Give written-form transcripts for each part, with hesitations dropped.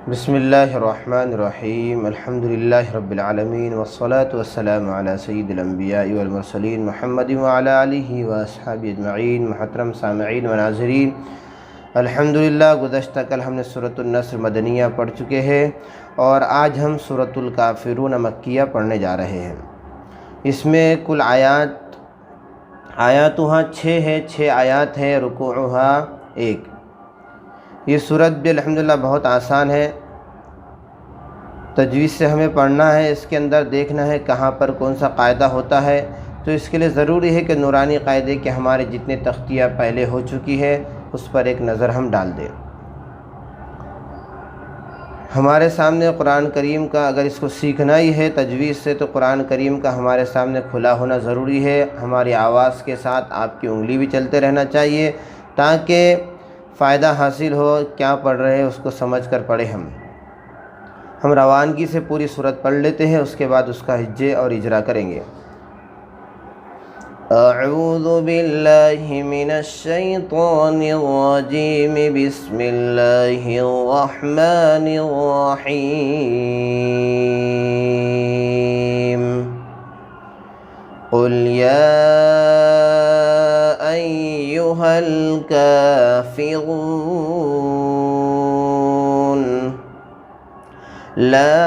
بسم اللہ الرحمن الرحیم الحمدللہ رب العالمین والصلاة والسلام علی سید الانبیاء والمرسلین محمد وعلی آلہ واصحابہ اجمعین۔ محترم سامعین و ناظرین، الحمدللہ گزشتہ کل ہم نے سورۃ النصر مدنیہ پڑھ چکے ہیں اور آج ہم سورۃ الکافرون مکیہ پڑھنے جا رہے ہیں۔ اس میں کل آیاتها 6 ہے، 6 آیات ہیں، رکوعها 1۔ یہ سورت بھی الحمدللہ بہت آسان ہے، تجوید سے ہمیں پڑھنا ہے، اس کے اندر دیکھنا ہے کہاں پر کون سا قاعدہ ہوتا ہے، تو اس کے لیے ضروری ہے کہ نورانی قاعدے کے ہمارے جتنے تختیہ پہلے ہو چکی ہے اس پر ایک نظر ہم ڈال دیں۔ ہمارے سامنے قرآن کریم کا اگر اس کو سیکھنا ہی ہے تجوید سے تو قرآن کریم کا ہمارے سامنے کھلا ہونا ضروری ہے۔ ہماری آواز کے ساتھ آپ کی انگلی بھی چلتے رہنا چاہیے تاکہ فائدہ حاصل ہو، کیا پڑھ رہے ہیں اس کو سمجھ کر پڑھیں۔ ہم روانگی سے پوری سورت پڑھ لیتے ہیں، اس کے بعد اس کا ہجے اور اجرا کریں گے۔ اعوذ باللہ من الشیطان الرجیم، بسم اللہ الرحمن الرحیم۔ قل یا ایہا الکافرون لا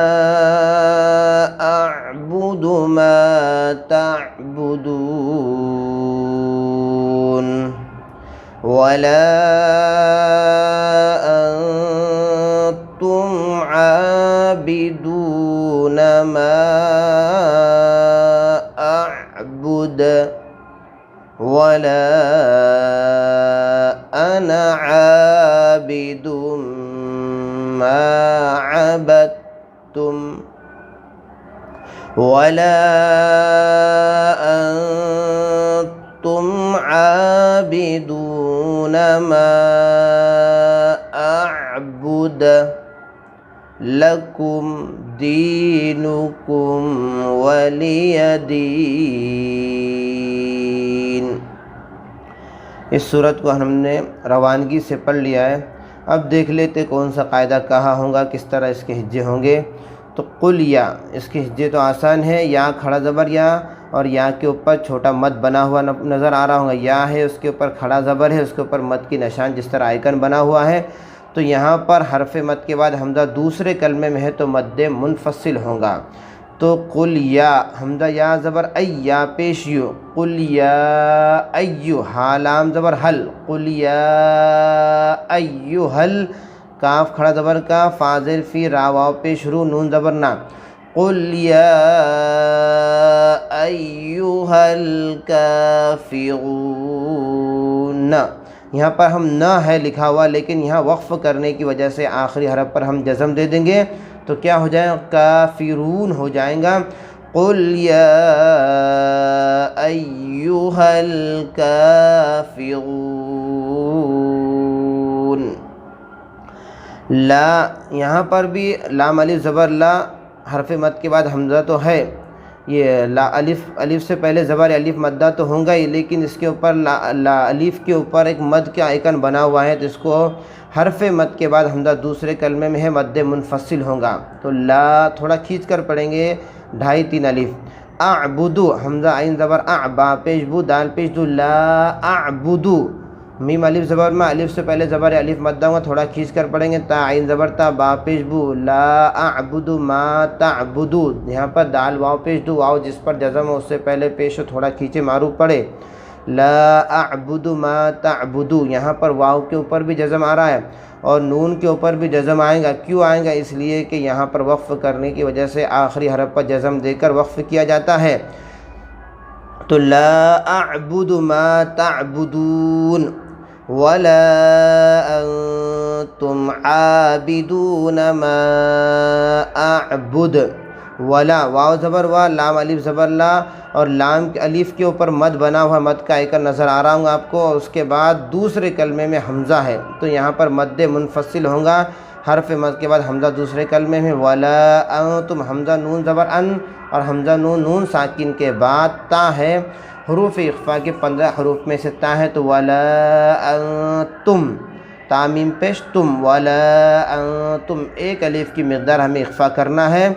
اعبد ما تعبدون ولا انتم عابدون ما اعبد ولا انا عابد ما عبدتم ولا انتم عابدون ما اعبد لکم دینکم ولی دین۔ اس صورت کو ہم نے روانگی سے پڑھ لیا ہے، اب دیکھ لیتے کون سا قاعدہ کہاں ہوگا، کس طرح اس کے ہجے ہوں گے۔ تو قل یا، اس کے ہجے تو آسان ہے، یا کھڑا زبر یا، اور یا کے اوپر چھوٹا مد بنا ہوا نظر آ رہا ہوگا، یا ہے اس کے اوپر کھڑا زبر ہے، اس کے اوپر مد کی نشان جس طرح آئیکن بنا ہوا ہے، تو یہاں پر حرف مد کے بعد حمزہ دوسرے کلمے میں ہے تو مد منفصل ہوگا۔ تو قل یا، حمزہ یا زبر ای، یا پیش یو، قل یا ایو، ہا لام زبر حل، قل یا ایو حل، کاف کھڑا زبر کا، فا زیر فی، را واو پیش رو، نون زبر نا، قل یا ایہا الکافرون۔ یہاں پر ہم نہ ہے لکھا ہوا لیکن یہاں وقف کرنے کی وجہ سے آخری حرف پر ہم جزم دے دیں گے تو کیا ہو جائے گا، کافرون ہو جائیں گا۔ قل یا ایہا الکافرون۔ لا، یہاں پر بھی لام الف زبر لا، حرف مد کے بعد حمزہ تو ہے، یہ لا الف سے پہلے زبر الف مدہ تو ہوگا ہی، لیکن اس کے اوپر لا الف کے اوپر ایک مد کا آئیکن بنا ہوا ہے تو اس کو حرف مد کے بعد حمزہ دوسرے کلمے میں ہے، مد منفصل ہوگا تو لا تھوڑا کھینچ کر پڑھیں گے، 2.5 3 الف۔ اعبدو، حمزہ عین زبر اع، با پیش بو، دال پیش دو، لا اعبدو، میم الف زبر میں، الف سے پہلے زبر الف مدہ ہوا، تھوڑا کھینچ کر پڑھیں گے، تا عین زبر تا، با پیش بو، لا اعبد ما تعبدو، یہاں پر دال واو پیش دو، واو جس پر جزم ہو اس سے پہلے پیش ہو، تھوڑا کھینچے معروف پڑھے، لا اعبد ما تعبدو، یہاں پر واو کے اوپر بھی جزم آ رہا ہے اور نون کے اوپر بھی جزم آئے گا، کیوں آئے گا، اس لیے کہ یہاں پر وقف کرنے کی وجہ سے آخری حرف پر جزم دے کر وقف کیا جاتا ہے۔ تو لا اعبد ما تعبدون ولا انتم عابدون ما اعبد، ولا واو زبر وا، لام الف زبر لا، اور لام الف کے اوپر مد بنا ہوا، مد کا آئیکن نظر آ رہا ہوگا آپ کو، اور اس کے بعد دوسرے کلمے میں حمزہ ہے تو یہاں پر مد منفصل ہوگا، حرف مد کے بعد حمزہ دوسرے کلمے میں، ولا انتم، حمزہ نون زبر ان، اور حمزہ نون ساکن کے بعد تا ہے، حروف اخفا کے 15 حروف میں سے تا ہے تو ولا انتم، تامیم پیش تم، ولا انتم ایک الف کی مقدار ہمیں اخفا کرنا ہے،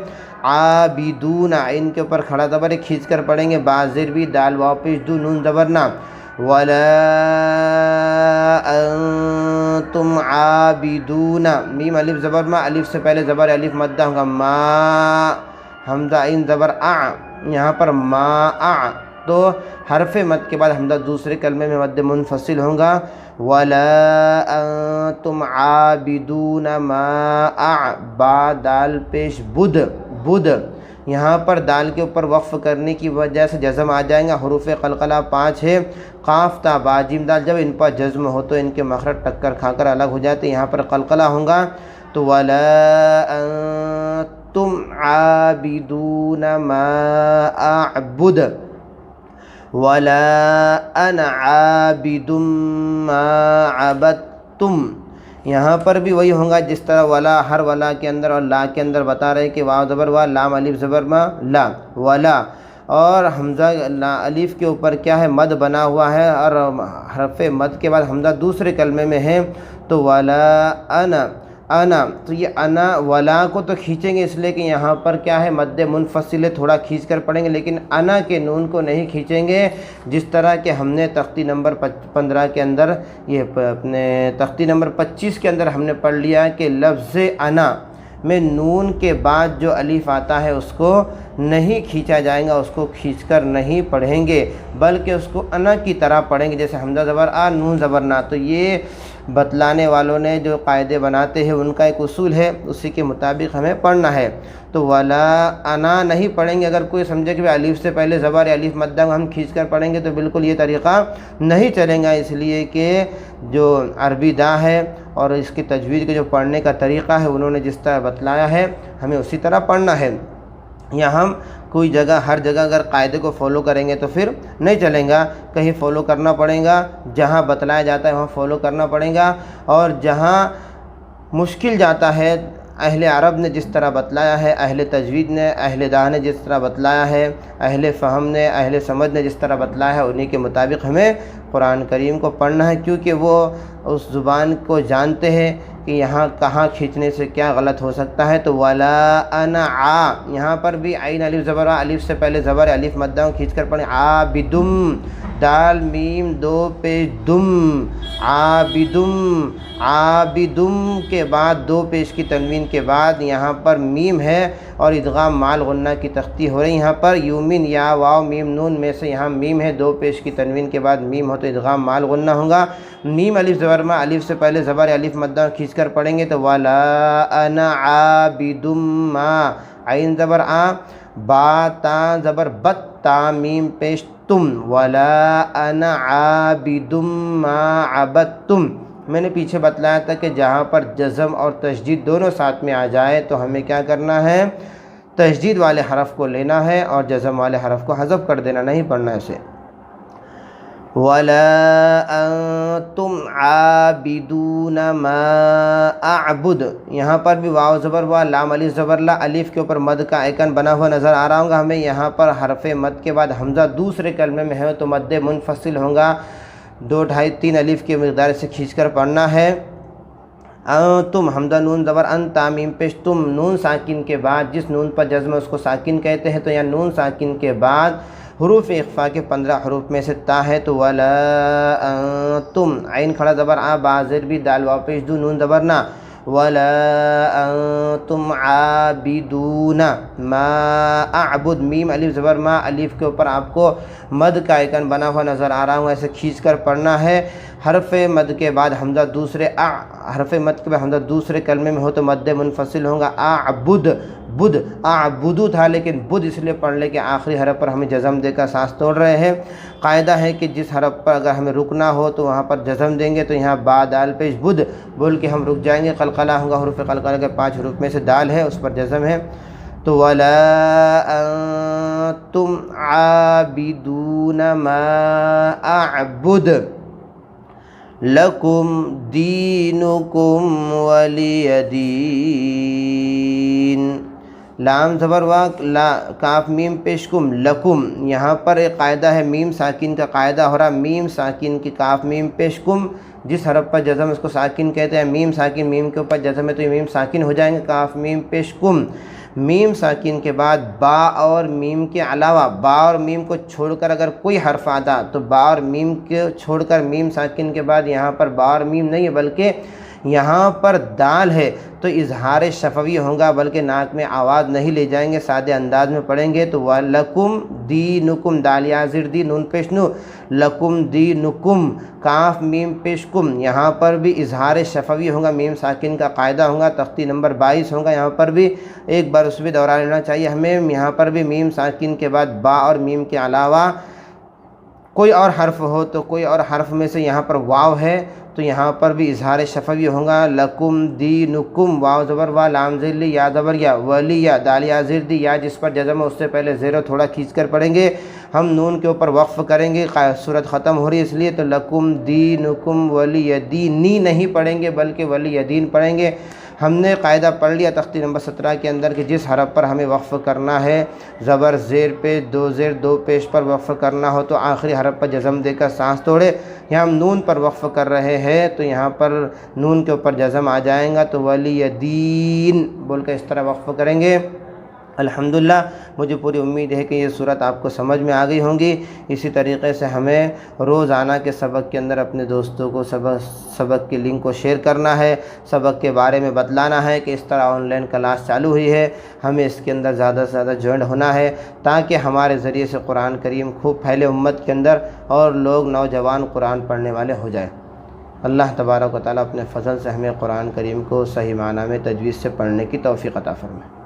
عابدون عین کے اوپر کھڑا زبر کھینچ کر پڑھیں گے، با زیر بھی، دال واو پیش دو، نون زبر نہ، ولا انتم عابدون، میم الف زبر ما، الف سے پہلے زبر الف مدہ ہوگا، ما حمزہ عین زبر یہاں پر ما تو حرف مد کے بعد حمزہ دوسرے کلمے میں مد منفصل ہوگا، ولا انتم عابدون ما با دال پیش بد، بد یہاں پر دال کے اوپر وقف کرنے کی وجہ سے جزم آ جائیں گا، حروف قلقلہ 5 ہے، قاف تا با جیم دال، جب ان پر جزم ہو تو ان کے مخرج ٹکر کھا کر الگ ہو جاتے ہیں، یہاں پر قلقلہ ہوگا تو ولا انتم عابدون ما اعبد، ولا انا عابد ما عبدتم، یہاں پر بھی وہی ہوگا جس طرح ولا، ہر ولا کے اندر اور لا کے اندر بتا رہے کہ واو زبر وا، لام الف زبر ما، لا ولا، اور حمزہ الف کے اوپر کیا ہے مد بنا ہوا ہے، اور حرف مد کے بعد حمزہ دوسرے کلمے میں ہے تو ولا انا، انا تو یہ انا ولا کو تو کھینچیں گے اس لیے کہ یہاں پر کیا ہے مد منفصل ہے، تھوڑا کھینچ کر پڑھیں گے، لیکن انا کے نون کو نہیں کھینچیں گے، جس طرح کہ ہم نے تختی نمبر 15 کے اندر، یہ اپنے تختی نمبر 25 کے اندر ہم نے پڑھ لیا کہ لفظ انا میں نون کے بعد جو الف آتا ہے اس کو نہیں کھینچا جائے گا، اس کو کھینچ کر نہیں پڑھیں گے، بلکہ اس کو انا کی طرح پڑھیں گے، جیسے حمزہ زبر آ، نون زبر نا، تو یہ بتلانے والوں نے جو قاعدے بناتے ہیں ان کا ایک اصول ہے، اسی کے مطابق ہمیں پڑھنا ہے، تو ولا انا نہیں پڑھیں گے۔ اگر کوئی سمجھے کہ الف سے پہلے زبر الف مدہ ہم کھینچ کر پڑھیں گے تو بالکل یہ طریقہ نہیں چلے گا، اس لیے کہ جو عربی داں ہے اور اس کی تجوید کے جو پڑھنے کا طریقہ ہے انہوں نے جس طرح بتلایا ہے ہمیں اسی طرح پڑھنا ہے، یا ہم کوئی جگہ، ہر جگہ اگر قاعدے کو فالو کریں گے تو پھر نہیں چلیں گا، کہیں فالو کرنا پڑے گا، جہاں بتلایا جاتا ہے وہاں فالو کرنا پڑے گا، اور جہاں مشکل جاتا ہے اہل عرب نے جس طرح بتلایا ہے، اہل تجوید نے، اہل داں نے جس طرح بتلایا ہے، اہل فہم نے، اہل سمجھ نے جس طرح بتلایا ہے، انہی کے مطابق ہمیں قرآن کریم کو پڑھنا ہے، کیونکہ وہ اس زبان کو جانتے ہیں کہ یہاں کہاں کھینچنے سے کیا غلط ہو سکتا ہے، تو ولا انا یہاں پر بھی عین الف زبر، الف سے پہلے زبر الف مدہ کھینچ کر پڑھیں، عابدم، دال میم دو پیش دم، عابدم، عابدم کے بعد دو پیش کی تنوین کے بعد یہاں پر میم ہے اور ادغام مال غنہ کی تختی ہو رہی، یہاں پر یومن یا واو میم نون میں سے یہاں میم ہے، دو پیش کی تنوین کے بعد میم ہو تو ادغام مال غنہ ہوگا، میم الف زبر ما، الف سے پہلے زبر الف مدہ کھینچ کر پڑھیں گے تو ولا انا عابدم ما، عین زبر آ، با تا زبر بت، تا میم پیش تم، ولا انا عابدم ما عبدتم۔ میں نے پیچھے بتلایا تھا کہ جہاں پر جزم اور تشدید دونوں ساتھ میں آ جائے تو ہمیں کیا کرنا ہے، تشدید والے حرف کو لینا ہے اور جزم والے حرف کو حذف کر دینا، نہیں پڑھنا اسے۔ ولا انتم عابدون ما اعبد، یہاں پر بھی واو زبر وا، لام الف زبر لا، الف کے اوپر مد کا آئیکن بنا ہوا نظر آ رہا ہوگا ہمیں، یہاں پر حرف مد کے بعد حمزہ دوسرے کلمے میں ہے تو مد منفصل ہوگا، 2 2.5 3 الف کی مقدار سے کھینچ کر پڑھنا ہے، تم حمزہ نون زبر ان، تامیم پیش تم، نون ساکن کے بعد جس نون پر جزم اس کو ساکن کہتے ہیں، تو یہاں نون ساکن کے بعد حروف اخفا کے 15 حروف میں سے تا ہے تو ولا انتم، عین کھڑا زبر آ، با زیر بھی، دال واو پیش دو، نون زبر نا، ولا انتم عابدون ما اعبد، میم الف زبر ما، الف کے اوپر آپ کو مد کا آئیکن بنا ہوا نظر آ رہا ہوں، ایسے کھینچ کر پڑھنا ہے، حرف مد کے بعد حمزہ دوسرے حرف مد کے بعد حمزہ دوسرے کلمے میں ہو تو مد منفصل ہوگا، اعبد، بدھ، اعبدو تھا لیکن بدھ اس لیے پڑھ لے کہ آخری حرف پر ہمیں جزم دے کر سانس توڑ رہے ہیں، قاعدہ ہے کہ جس حرف پر اگر ہمیں رکنا ہو تو وہاں پر جزم دیں گے، تو یہاں با دال پیش بدھ بول کے ہم رک جائیں گے، قلقلہ ہوگا، حروف قلقلہ کے 5 حروف میں سے دال ہے اس پر جزم ہے، تو ولا انتم عابدون ما اعبد لکم دینکم ولی دین، لام زبر وا لا کاف میم پیش کم لکم، یہاں پر ایک قاعدہ ہے میم ساکن کا قاعدہ ہو رہا، میم ساکن کی کاف میم پیش کم، جس حرف پر جزم اس کو ساکن کہتے ہیں، میم ساکن میم کے اوپر جزم ہے تو یہ میم ساکن ہو جائیں گے، کاف میم پیش کم۔ میم ساکن کے بعد با اور میم کے علاوہ، با اور میم کو چھوڑ کر اگر کوئی حرف آتا تو با اور میم کے چھوڑ کر میم ساکن کے بعد یہاں پر با اور میم نہیں ہے بلکہ یہاں پر دال ہے تو اظہار شفوی ہوگا، بلکہ ناک میں آواز نہیں لے جائیں گے، سادے انداز میں پڑھیں گے تو وَلَكُمْ دِينُكُمْ، دال یا زیر دی نون پیش نو، لکم دینکم، کاف میم پیش کم، یہاں پر بھی اظہار شفوی ہوگا، میم ساکن کا قاعدہ ہوگا، تختی نمبر 22 ہوگا، یہاں پر بھی ایک بار اس پہ دورہ لینا چاہیے ہمیں، یہاں پر بھی میم ساکن کے بعد با اور میم کے علاوہ کوئی اور حرف ہو تو کوئی اور حرف میں سے یہاں پر واو ہے تو یہاں پر بھی اظہار شفوی ہوگا، لکم دینکم، واو زبر وا لام زیر لی یا زبر یا ولی یا دال یا زیر دی، یا جس پر جزم ہے اس سے پہلے زیرو تھوڑا کھینچ کر پڑھیں گے، ہم نون کے اوپر وقف کریں گے، صورت ختم ہو رہی ہے اس لیے، تو لکم دینکم ولی دینی نہیں پڑھیں گے بلکہ ولی دین پڑھیں گے۔ ہم نے قاعدہ پڑھ لیا تختی نمبر 17 کے اندر کہ جس حرف پر ہمیں وقف کرنا ہے، زبر زیر پہ دو زیر دو پیش پر وقف کرنا ہو تو آخری حرف پر جزم دے کر سانس توڑے، یہاں ہم نون پر وقف کر رہے ہیں تو یہاں پر نون کے اوپر جزم آ جائیں گا تو ولی دین بول کر اس طرح وقف کریں گے۔ الحمدللہ مجھے پوری امید ہے کہ یہ صورت آپ کو سمجھ میں آ گئی ہوں گی۔ اسی طریقے سے ہمیں روزانہ کے سبق کے اندر اپنے دوستوں کو سبق کی لنک کو شیئر کرنا ہے، سبق کے بارے میں بتلانا ہے کہ اس طرح آن لائن کلاس چالو ہوئی ہے، ہمیں اس کے اندر زیادہ سے زیادہ جوائن ہونا ہے تاکہ ہمارے ذریعے سے قرآن کریم خوب پھیلے امت کے اندر اور لوگ نوجوان قرآن پڑھنے والے ہو جائیں۔ اللہ تبارک و تعالیٰ اپنے فضل سے ہمیں قرآن کریم کو صحیح معنی میں تجوید سے پڑھنے کی توفیق عطا فرمائے۔